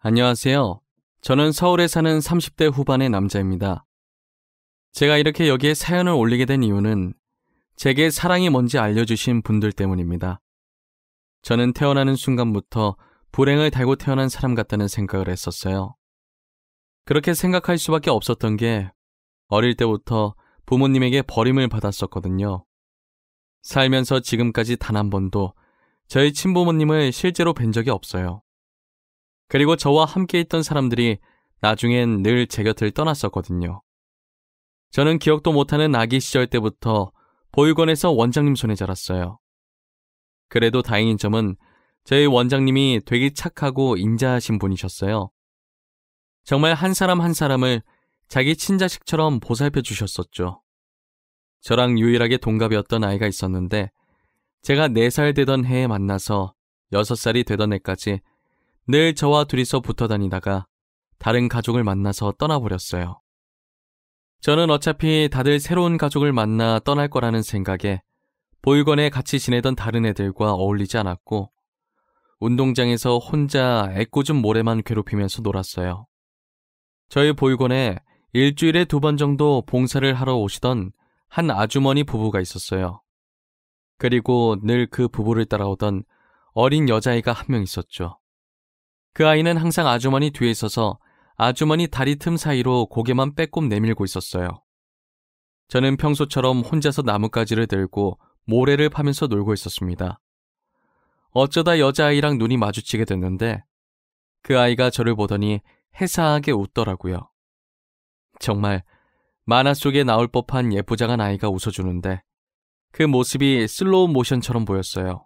안녕하세요. 저는 서울에 사는 30대 후반의 남자입니다. 제가 이렇게 여기에 사연을 올리게 된 이유는 제게 사랑이 뭔지 알려주신 분들 때문입니다. 저는 태어나는 순간부터 불행을 달고 태어난 사람 같다는 생각을 했었어요. 그렇게 생각할 수밖에 없었던 게 어릴 때부터 부모님에게 버림을 받았었거든요. 살면서 지금까지 단 한 번도 저희 친부모님을 실제로 뵌 적이 없어요. 그리고 저와 함께 있던 사람들이 나중엔 늘 제 곁을 떠났었거든요. 저는 기억도 못하는 아기 시절 때부터 보육원에서 원장님 손에 자랐어요. 그래도 다행인 점은 저희 원장님이 되게 착하고 인자하신 분이셨어요. 정말 한 사람 한 사람을 자기 친자식처럼 보살펴 주셨었죠. 저랑 유일하게 동갑이었던 아이가 있었는데 제가 4살 되던 해에 만나서 6살이 되던 해까지 늘 저와 둘이서 붙어 다니다가 다른 가족을 만나서 떠나버렸어요. 저는 어차피 다들 새로운 가족을 만나 떠날 거라는 생각에 보육원에 같이 지내던 다른 애들과 어울리지 않았고 운동장에서 혼자 애꿎은 모래만 괴롭히면서 놀았어요. 저희 보육원에 일주일에 2번 정도 봉사를 하러 오시던 한 아주머니 부부가 있었어요. 그리고 늘 그 부부를 따라오던 어린 여자아이가 한 명 있었죠. 그 아이는 항상 아주머니 뒤에 있어서 아주머니 다리 틈 사이로 고개만 빼꼼 내밀고 있었어요. 저는 평소처럼 혼자서 나뭇가지를 들고 모래를 파면서 놀고 있었습니다. 어쩌다 여자아이랑 눈이 마주치게 됐는데 그 아이가 저를 보더니 해사하게 웃더라고요. 정말 만화 속에 나올 법한 예쁘장한 아이가 웃어주는데 그 모습이 슬로우 모션처럼 보였어요.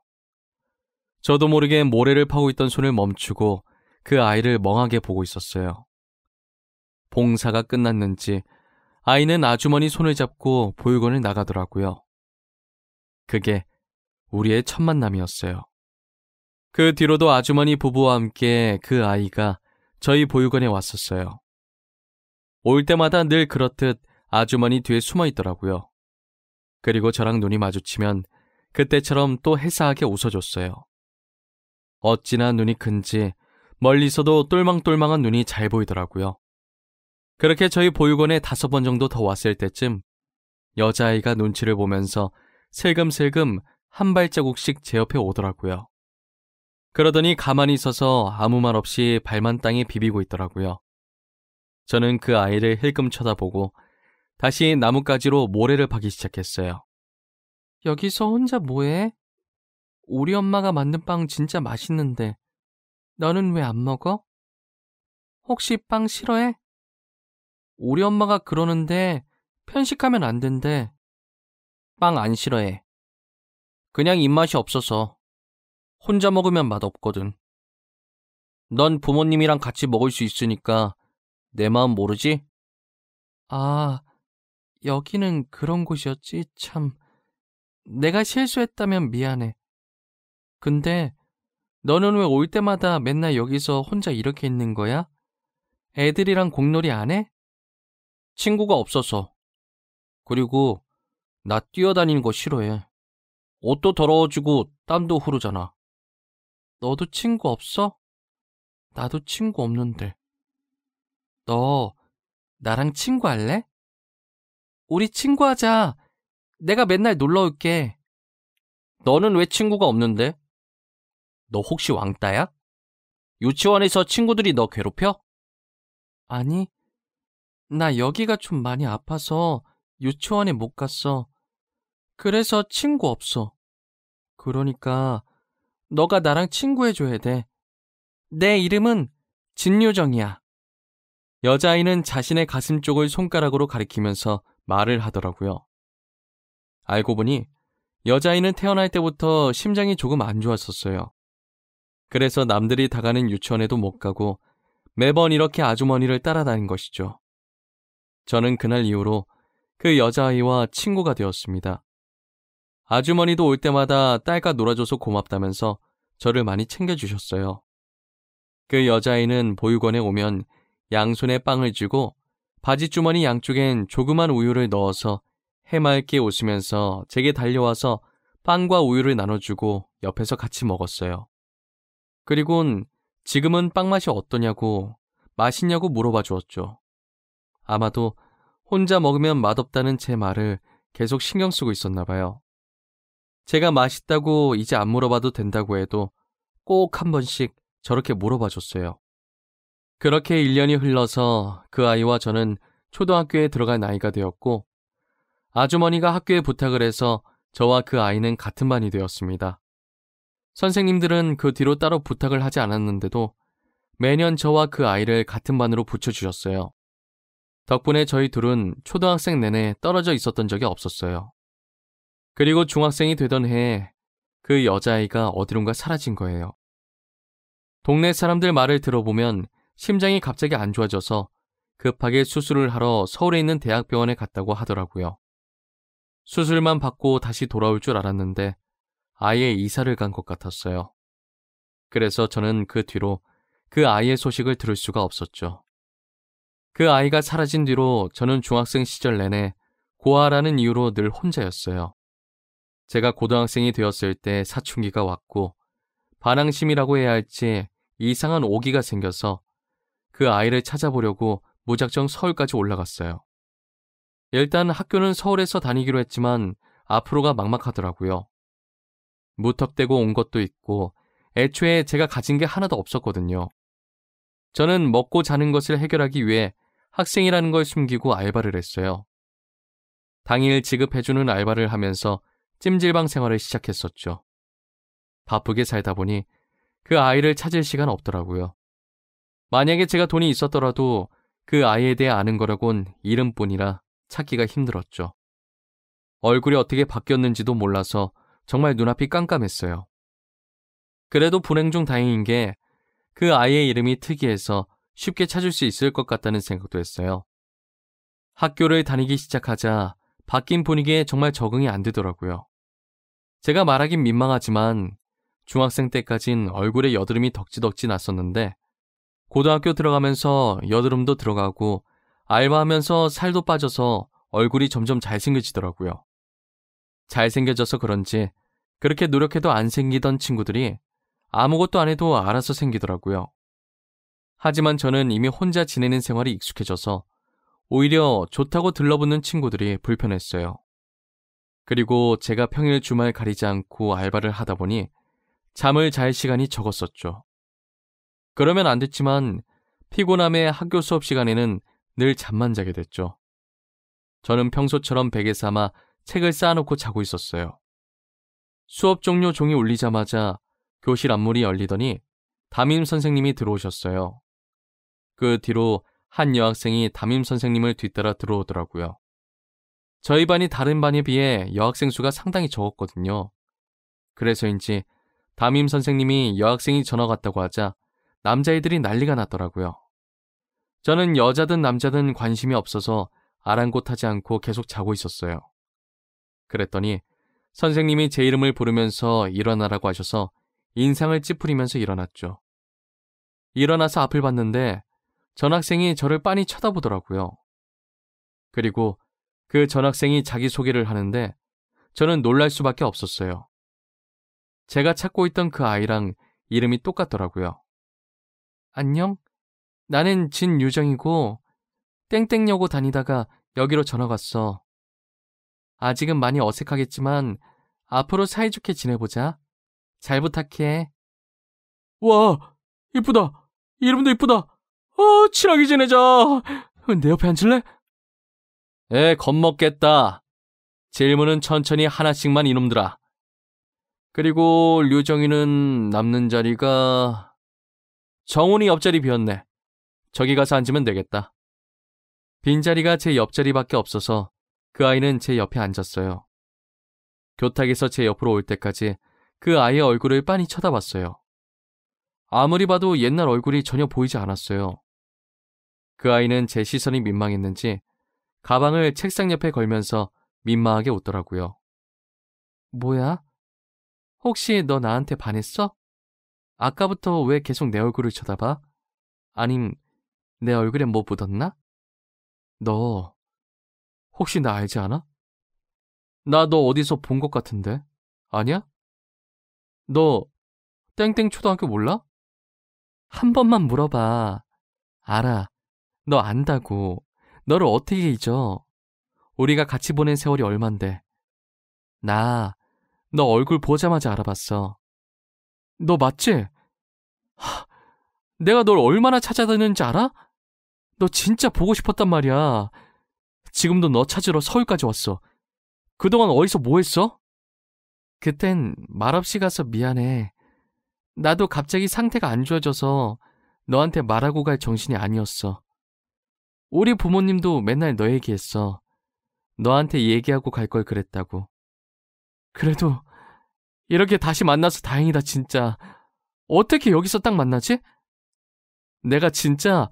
저도 모르게 모래를 파고 있던 손을 멈추고 그 아이를 멍하게 보고 있었어요. 봉사가 끝났는지 아이는 아주머니 손을 잡고 보육원을 나가더라고요. 그게 우리의 첫 만남이었어요. 그 뒤로도 아주머니 부부와 함께 그 아이가 저희 보육원에 왔었어요. 올 때마다 늘 그렇듯 아주머니 뒤에 숨어 있더라고요. 그리고 저랑 눈이 마주치면 그때처럼 또 해사하게 웃어줬어요. 어찌나 눈이 큰지 멀리서도 똘망똘망한 눈이 잘 보이더라고요. 그렇게 저희 보육원에 5번 정도 더 왔을 때쯤 여자아이가 눈치를 보면서 슬금슬금 한 발자국씩 제 옆에 오더라고요. 그러더니 가만히 서서 아무 말 없이 발만 땅에 비비고 있더라고요. 저는 그 아이를 힐끔 쳐다보고 다시 나뭇가지로 모래를 파기 시작했어요. 여기서 혼자 뭐해? 우리 엄마가 만든 빵 진짜 맛있는데 너는 왜 안 먹어? 혹시 빵 싫어해? 우리 엄마가 그러는데 편식하면 안 된대. 빵 안 싫어해. 그냥 입맛이 없어서. 혼자 먹으면 맛없거든. 넌 부모님이랑 같이 먹을 수 있으니까 내 마음 모르지? 아, 여기는 그런 곳이었지. 참, 내가 실수했다면 미안해. 근데 너는 왜 올 때마다 맨날 여기서 혼자 이렇게 있는 거야? 애들이랑 공놀이 안 해? 친구가 없어서. 그리고 나 뛰어다니는 거 싫어해. 옷도 더러워지고 땀도 흐르잖아. 너도 친구 없어? 나도 친구 없는데. 너 나랑 친구할래? 우리 친구하자. 내가 맨날 놀러 올게. 너는 왜 친구가 없는데? 너 혹시 왕따야? 유치원에서 친구들이 너 괴롭혀? 아니, 나 여기가 좀 많이 아파서 유치원에 못 갔어. 그래서 친구 없어. 그러니까 너가 나랑 친구해줘야 돼. 내 이름은 진유정이야. 여자아이는 자신의 가슴 쪽을 손가락으로 가리키면서 말을 하더라고요. 알고 보니 여자아이는 태어날 때부터 심장이 조금 안 좋았었어요. 그래서 남들이 다 가는 유치원에도 못 가고 매번 이렇게 아주머니를 따라다닌 것이죠. 저는 그날 이후로 그 여자아이와 친구가 되었습니다. 아주머니도 올 때마다 딸과 놀아줘서 고맙다면서 저를 많이 챙겨주셨어요. 그 여자아이는 보육원에 오면 양손에 빵을 쥐고 바지주머니 양쪽엔 조그만 우유를 넣어서 해맑게 웃으면서 제게 달려와서 빵과 우유를 나눠주고 옆에서 같이 먹었어요. 그리곤 지금은 빵 맛이 어떠냐고, 맛있냐고 물어봐 주었죠. 아마도 혼자 먹으면 맛없다는 제 말을 계속 신경 쓰고 있었나 봐요. 제가 맛있다고 이제 안 물어봐도 된다고 해도 꼭 한 번씩 저렇게 물어봐 줬어요. 그렇게 1년이 흘러서 그 아이와 저는 초등학교에 들어갈 나이가 되었고, 아주머니가 학교에 부탁을 해서 저와 그 아이는 같은 반이 되었습니다. 선생님들은 그 뒤로 따로 부탁을 하지 않았는데도 매년 저와 그 아이를 같은 반으로 붙여주셨어요. 덕분에 저희 둘은 초등학생 내내 떨어져 있었던 적이 없었어요. 그리고 중학생이 되던 해에 그 여자아이가 어디론가 사라진 거예요. 동네 사람들 말을 들어보면 심장이 갑자기 안 좋아져서 급하게 수술을 하러 서울에 있는 대학병원에 갔다고 하더라고요. 수술만 받고 다시 돌아올 줄 알았는데 아예 이사를 간 것 같았어요. 그래서 저는 그 뒤로 그 아이의 소식을 들을 수가 없었죠. 그 아이가 사라진 뒤로 저는 중학생 시절 내내 고아라는 이유로 늘 혼자였어요. 제가 고등학생이 되었을 때 사춘기가 왔고 반항심이라고 해야 할지 이상한 오기가 생겨서 그 아이를 찾아보려고 무작정 서울까지 올라갔어요. 일단 학교는 서울에서 다니기로 했지만 앞으로가 막막하더라고요. 무턱대고 온 것도 있고 애초에 제가 가진 게 하나도 없었거든요. 저는 먹고 자는 것을 해결하기 위해 학생이라는 걸 숨기고 알바를 했어요. 당일 지급해주는 알바를 하면서 찜질방 생활을 시작했었죠. 바쁘게 살다 보니 그 아이를 찾을 시간 없더라고요. 만약에 제가 돈이 있었더라도 그 아이에 대해 아는 거라곤 이름뿐이라 찾기가 힘들었죠. 얼굴이 어떻게 바뀌었는지도 몰라서 정말 눈앞이 깜깜했어요. 그래도 불행 중 다행인 게 그 아이의 이름이 특이해서 쉽게 찾을 수 있을 것 같다는 생각도 했어요. 학교를 다니기 시작하자 바뀐 분위기에 정말 적응이 안 되더라고요. 제가 말하긴 민망하지만 중학생 때까진 얼굴에 여드름이 덕지덕지 났었는데 고등학교 들어가면서 여드름도 들어가고 알바하면서 살도 빠져서 얼굴이 점점 잘생겨지더라고요. 잘생겨져서 그런지 그렇게 노력해도 안 생기던 친구들이 아무것도 안 해도 알아서 생기더라고요. 하지만 저는 이미 혼자 지내는 생활이 익숙해져서 오히려 좋다고 들러붙는 친구들이 불편했어요. 그리고 제가 평일 주말 가리지 않고 알바를 하다 보니 잠을 잘 시간이 적었었죠. 그러면 안 됐지만 피곤함에 학교 수업 시간에는 늘 잠만 자게 됐죠. 저는 평소처럼 베개 삼아 책을 쌓아놓고 자고 있었어요. 수업 종료 종이 울리자마자 교실 앞문이 열리더니 담임 선생님이 들어오셨어요. 그 뒤로 한 여학생이 담임 선생님을 뒤따라 들어오더라고요. 저희 반이 다른 반에 비해 여학생 수가 상당히 적었거든요. 그래서인지 담임 선생님이 여학생이 전학 왔다고 하자 남자애들이 난리가 났더라고요. 저는 여자든 남자든 관심이 없어서 아랑곳하지 않고 계속 자고 있었어요. 그랬더니 선생님이 제 이름을 부르면서 일어나라고 하셔서 인상을 찌푸리면서 일어났죠. 일어나서 앞을 봤는데 전학생이 저를 빤히 쳐다보더라고요. 그리고 그 전학생이 자기소개를 하는데 저는 놀랄 수밖에 없었어요. 제가 찾고 있던 그 아이랑 이름이 똑같더라고요. 안녕? 나는 진유정이고 땡땡여고 다니다가 여기로 전학 왔어. 아직은 많이 어색하겠지만 앞으로 사이좋게 지내보자. 잘 부탁해. 와, 이쁘다. 이름도 이쁘다. 친하게 지내자. 내 옆에 앉을래? 겁먹겠다. 질문은 천천히 하나씩만 이놈들아. 그리고 류정이는 남는 자리가... 정훈이 옆자리 비었네. 저기 가서 앉으면 되겠다. 빈자리가 제 옆자리밖에 없어서 그 아이는 제 옆에 앉았어요. 교탁에서 제 옆으로 올 때까지 그 아이의 얼굴을 빤히 쳐다봤어요. 아무리 봐도 옛날 얼굴이 전혀 보이지 않았어요. 그 아이는 제 시선이 민망했는지 가방을 책상 옆에 걸면서 민망하게 웃더라고요. 뭐야? 혹시 너 나한테 반했어? 아까부터 왜 계속 내 얼굴을 쳐다봐? 아님 내 얼굴에 뭐 묻었나? 너 혹시 나 알지 않아? 나 너 어디서 본 것 같은데? 아니야? 너 땡땡 초등학교 몰라? 한 번만 물어봐. 알아. 너 안다고. 너를 어떻게 잊어? 우리가 같이 보낸 세월이 얼만데. 나 너 얼굴 보자마자 알아봤어. 너 맞지? 내가 널 얼마나 찾아다녔는지 알아? 너 진짜 보고 싶었단 말이야. 지금도 너 찾으러 서울까지 왔어. 그동안 어디서 뭐 했어? 그땐 말없이 가서 미안해. 나도 갑자기 상태가 안 좋아져서 너한테 말하고 갈 정신이 아니었어. 우리 부모님도 맨날 너 얘기했어. 너한테 얘기하고 갈 걸 그랬다고. 그래도 이렇게 다시 만나서 다행이다 진짜. 어떻게 여기서 딱 만나지? 내가 진짜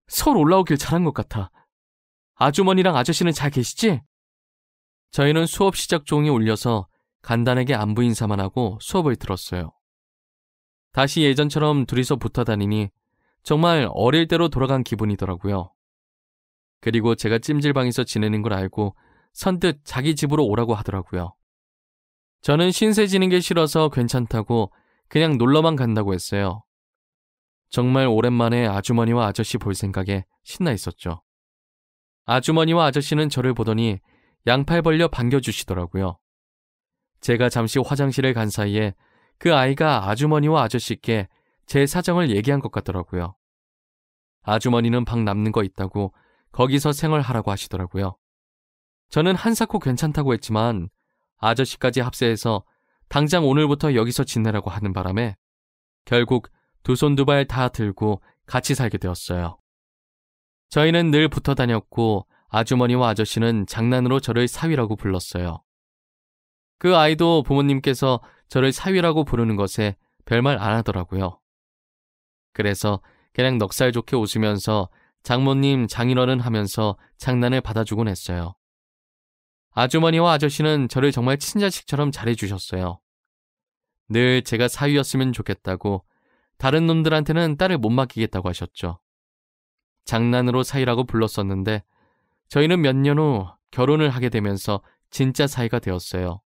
서울 올라오길 잘한 것 같아. 아주머니랑 아저씨는 잘 계시지? 저희는 수업 시작 종이 울려서 간단하게 안부 인사만 하고 수업을 들었어요. 다시 예전처럼 둘이서 붙어 다니니 정말 어릴 때로 돌아간 기분이더라고요. 그리고 제가 찜질방에서 지내는 걸 알고 선뜻 자기 집으로 오라고 하더라고요. 저는 신세 지는 게 싫어서 괜찮다고 그냥 놀러만 간다고 했어요. 정말 오랜만에 아주머니와 아저씨 볼 생각에 신나 있었죠. 아주머니와 아저씨는 저를 보더니 양팔 벌려 반겨주시더라고요. 제가 잠시 화장실을 간 사이에 그 아이가 아주머니와 아저씨께 제 사정을 얘기한 것 같더라고요. 아주머니는 방 남는 거 있다고 거기서 생활하라고 하시더라고요. 저는 한사코 괜찮다고 했지만 아저씨까지 합세해서 당장 오늘부터 여기서 지내라고 하는 바람에 결국 두 손 두 발 다 들고 같이 살게 되었어요. 저희는 늘 붙어 다녔고 아주머니와 아저씨는 장난으로 저를 사위라고 불렀어요. 그 아이도 부모님께서 저를 사위라고 부르는 것에 별말 안 하더라고요. 그래서 그냥 넉살 좋게 웃으면서 장모님, 장인어른 하면서 장난을 받아주곤 했어요. 아주머니와 아저씨는 저를 정말 친자식처럼 잘해주셨어요. 늘 제가 사위였으면 좋겠다고 다른 놈들한테는 딸을 못 맡기겠다고 하셨죠. 장난으로 사위라고 불렀었는데 저희는 몇 년 후 결혼을 하게 되면서 진짜 사이가 되었어요.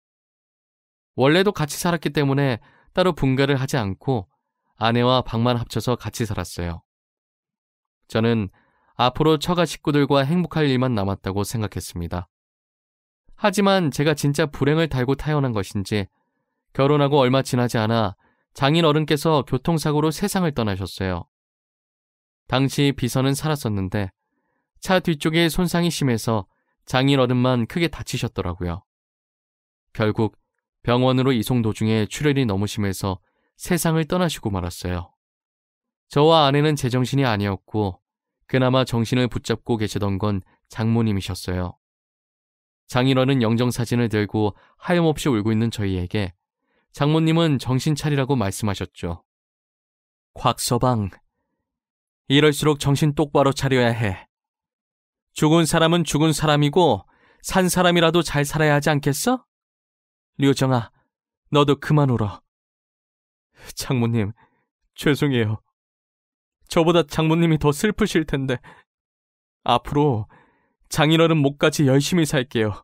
원래도 같이 살았기 때문에 따로 분가를 하지 않고 아내와 방만 합쳐서 같이 살았어요. 저는 앞으로 처가 식구들과 행복할 일만 남았다고 생각했습니다. 하지만 제가 진짜 불행을 달고 태어난 것인지 결혼하고 얼마 지나지 않아 장인어른께서 교통사고로 세상을 떠나셨어요. 당시 비서는 살았었는데 차 뒤쪽에 손상이 심해서 장인어른만 크게 다치셨더라고요. 결국 병원으로 이송 도중에 출혈이 너무 심해서 세상을 떠나시고 말았어요. 저와 아내는 제정신이 아니었고 그나마 정신을 붙잡고 계시던 건 장모님이셨어요. 장인어른 영정사진을 들고 하염없이 울고 있는 저희에게 장모님은 정신 차리라고 말씀하셨죠. 곽서방, 이럴수록 정신 똑바로 차려야 해. 죽은 사람은 죽은 사람이고 산 사람이라도 잘 살아야 하지 않겠어? 류정아, 너도 그만 울어. 장모님, 죄송해요. 저보다 장모님이 더 슬프실 텐데 앞으로 장인어른 목까지 열심히 살게요.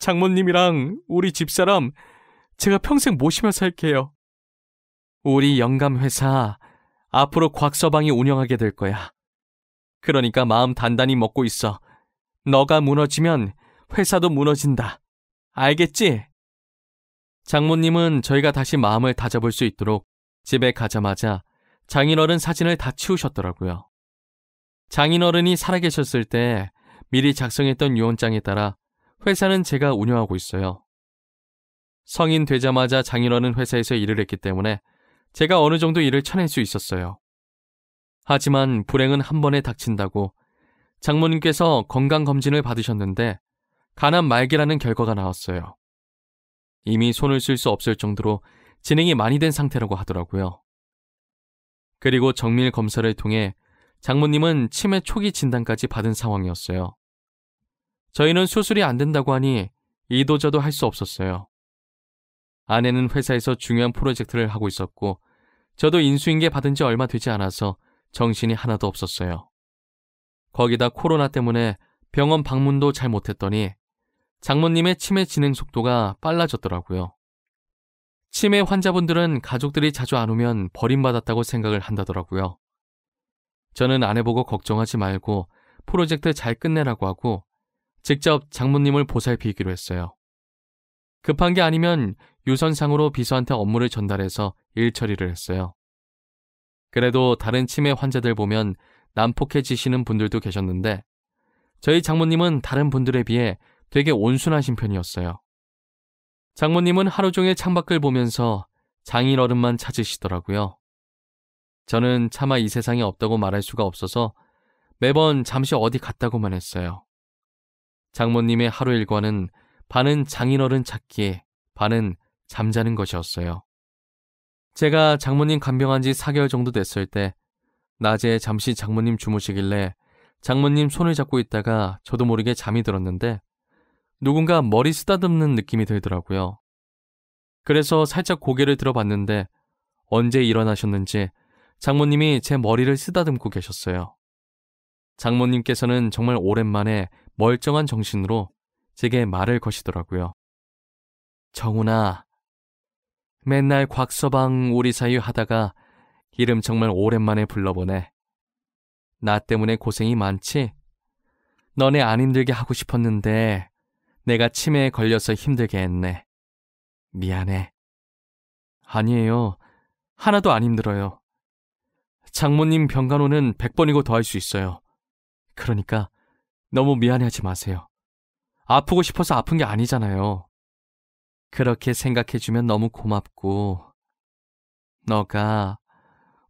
장모님이랑 우리 집사람 제가 평생 모시며 살게요. 우리 영감회사 앞으로 곽서방이 운영하게 될 거야. 그러니까 마음 단단히 먹고 있어. 너가 무너지면 회사도 무너진다. 알겠지? 장모님은 저희가 다시 마음을 다잡을 수 있도록 집에 가자마자 장인어른 사진을 다 치우셨더라고요. 장인어른이 살아계셨을 때 미리 작성했던 유언장에 따라 회사는 제가 운영하고 있어요. 성인 되자마자 장인어른 회사에서 일을 했기 때문에 제가 어느 정도 일을 쳐낼 수 있었어요. 하지만 불행은 한 번에 닥친다고 장모님께서 건강검진을 받으셨는데 간암 말기라는 결과가 나왔어요. 이미 손을 쓸 수 없을 정도로 진행이 많이 된 상태라고 하더라고요. 그리고 정밀 검사를 통해 장모님은 치매 초기 진단까지 받은 상황이었어요. 저희는 수술이 안 된다고 하니 이도저도 할 수 없었어요. 아내는 회사에서 중요한 프로젝트를 하고 있었고 저도 인수인계 받은 지 얼마 되지 않아서 정신이 하나도 없었어요. 거기다 코로나 때문에 병원 방문도 잘 못했더니 장모님의 치매 진행 속도가 빨라졌더라고요. 치매 환자분들은 가족들이 자주 안 오면 버림받았다고 생각을 한다더라고요. 저는 아내 보고 걱정하지 말고 프로젝트 잘 끝내라고 하고 직접 장모님을 보살피기로 했어요. 급한 게 아니면 유선상으로 비서한테 업무를 전달해서 일 처리를 했어요. 그래도 다른 치매 환자들 보면 난폭해지시는 분들도 계셨는데 저희 장모님은 다른 분들에 비해 되게 온순하신 편이었어요. 장모님은 하루 종일 창밖을 보면서 장인어른만 찾으시더라고요. 저는 차마 이 세상에 없다고 말할 수가 없어서 매번 잠시 어디 갔다고만 했어요. 장모님의 하루 일과는 반은 장인어른 찾기, 반은 잠자는 것이었어요. 제가 장모님 간병한 지 4개월 정도 됐을 때 낮에 잠시 장모님 주무시길래 장모님 손을 잡고 있다가 저도 모르게 잠이 들었는데 누군가 머리 쓰다듬는 느낌이 들더라고요. 그래서 살짝 고개를 들어봤는데 언제 일어나셨는지 장모님이 제 머리를 쓰다듬고 계셨어요. 장모님께서는 정말 오랜만에 멀쩡한 정신으로 제게 말을 거시더라고요. 정훈아, 맨날 곽서방 우리 사이 하다가 이름 정말 오랜만에 불러보네. 나 때문에 고생이 많지? 너네 안 힘들게 하고 싶었는데 내가 치매에 걸려서 힘들게 했네. 미안해. 아니에요. 하나도 안 힘들어요. 장모님 병간호는 100번이고 더 할 수 있어요. 그러니까 너무 미안해하지 마세요. 아프고 싶어서 아픈 게 아니잖아요. 그렇게 생각해주면 너무 고맙고 너가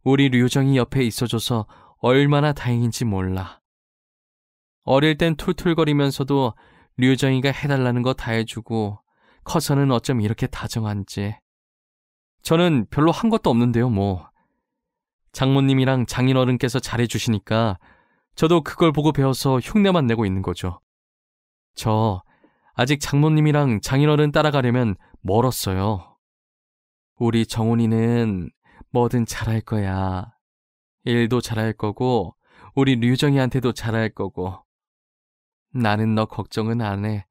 우리 류정이 옆에 있어줘서 얼마나 다행인지 몰라. 어릴 땐 툴툴거리면서도 류정이가 해달라는 거 다 해주고 커서는 어쩜 이렇게 다정한지. 저는 별로 한 것도 없는데요, 뭐. 장모님이랑 장인어른께서 잘해주시니까 저도 그걸 보고 배워서 흉내만 내고 있는 거죠. 저 아직 장모님이랑 장인어른 따라가려면 멀었어요. 우리 정훈이는 뭐든 잘할 거야. 일도 잘할 거고 우리 류정이한테도 잘할 거고. 나는 너 걱정은 안 해.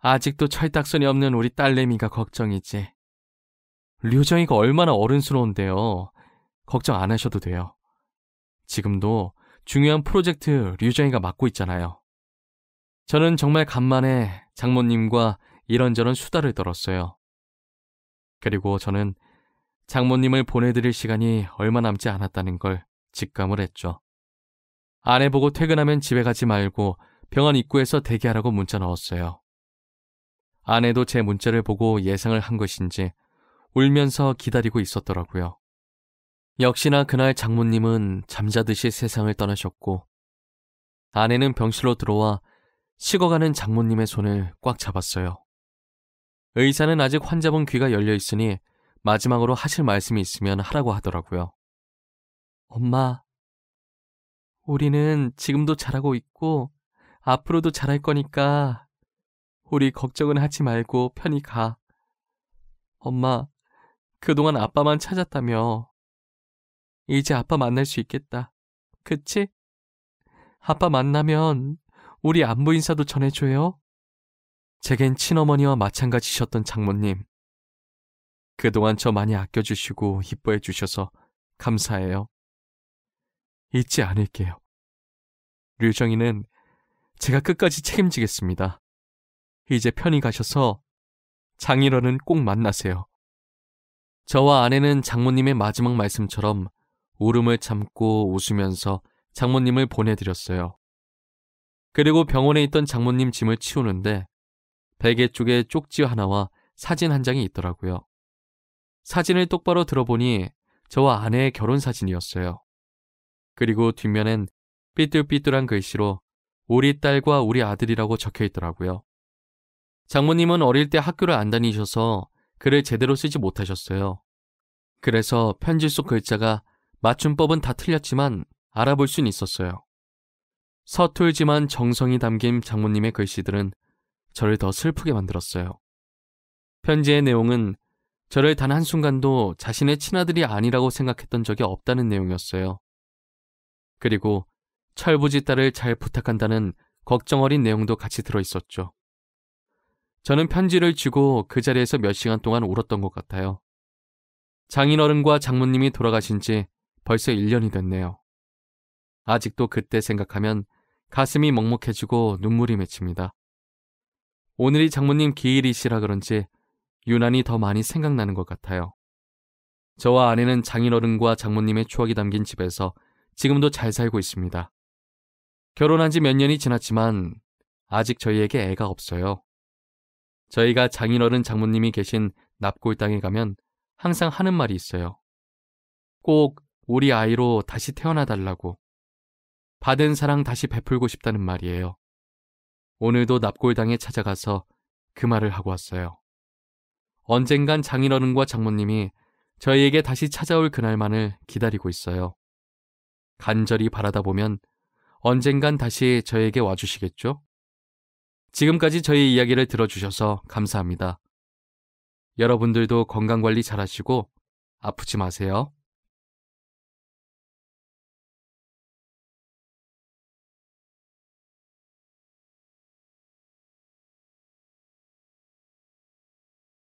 아직도 철딱선이 없는 우리 딸내미가 걱정이지. 류정이가 얼마나 어른스러운데요. 걱정 안 하셔도 돼요. 지금도 중요한 프로젝트 류정이가 맡고 있잖아요. 저는 정말 간만에 장모님과 이런저런 수다를 떨었어요. 그리고 저는 장모님을 보내드릴 시간이 얼마 남지 않았다는 걸 직감을 했죠. 아내 보고 퇴근하면 집에 가지 말고 병원 입구에서 대기하라고 문자 넣었어요. 아내도 제 문자를 보고 예상을 한 것인지 울면서 기다리고 있었더라고요. 역시나 그날 장모님은 잠자듯이 세상을 떠나셨고 아내는 병실로 들어와 식어가는 장모님의 손을 꽉 잡았어요. 의사는 아직 환자분 귀가 열려 있으니 마지막으로 하실 말씀이 있으면 하라고 하더라고요. 엄마, 우리는 지금도 잘하고 있고 앞으로도 잘할 거니까 우리 걱정은 하지 말고 편히 가. 엄마, 그동안 아빠만 찾았다며. 이제 아빠 만날 수 있겠다. 그치? 아빠 만나면 우리 안부 인사도 전해줘요. 제겐 친어머니와 마찬가지셨던 장모님. 그동안 저 많이 아껴주시고 이뻐해 주셔서 감사해요. 잊지 않을게요. 류정이는 제가 끝까지 책임지겠습니다. 이제 편히 가셔서 장인어른 꼭 만나세요. 저와 아내는 장모님의 마지막 말씀처럼 울음을 참고 웃으면서 장모님을 보내드렸어요. 그리고 병원에 있던 장모님 짐을 치우는데 베개 쪽에 쪽지 하나와 사진 한 장이 있더라고요. 사진을 똑바로 들어보니 저와 아내의 결혼 사진이었어요. 그리고 뒷면엔 삐뚤삐뚤한 글씨로 우리 딸과 우리 아들이라고 적혀 있더라고요. 장모님은 어릴 때 학교를 안 다니셔서 글을 제대로 쓰지 못하셨어요. 그래서 편지 속 글자가 맞춤법은 다 틀렸지만 알아볼 순 있었어요. 서툴지만 정성이 담긴 장모님의 글씨들은 저를 더 슬프게 만들었어요. 편지의 내용은 저를 단 한순간도 자신의 친아들이 아니라고 생각했던 적이 없다는 내용이었어요. 그리고 철부지 딸을 잘 부탁한다는 걱정 어린 내용도 같이 들어있었죠. 저는 편지를 쥐고 그 자리에서 몇 시간 동안 울었던 것 같아요. 장인어른과 장모님이 돌아가신 지 벌써 1년이 됐네요. 아직도 그때 생각하면 가슴이 먹먹해지고 눈물이 맺힙니다. 오늘이 장모님 기일이시라 그런지 유난히 더 많이 생각나는 것 같아요. 저와 아내는 장인어른과 장모님의 추억이 담긴 집에서 지금도 잘 살고 있습니다. 결혼한 지 몇 년이 지났지만 아직 저희에게 애가 없어요. 저희가 장인어른 장모님이 계신 납골 땅에 가면 항상 하는 말이 있어요. 꼭 우리 아이로 다시 태어나달라고. 받은 사랑 다시 베풀고 싶다는 말이에요. 오늘도 납골당에 찾아가서 그 말을 하고 왔어요. 언젠간 장인어른과 장모님이 저희에게 다시 찾아올 그날만을 기다리고 있어요. 간절히 바라다 보면 언젠간 다시 저에게 와주시겠죠? 지금까지 저희 이야기를 들어주셔서 감사합니다. 여러분들도 건강관리 잘하시고 아프지 마세요.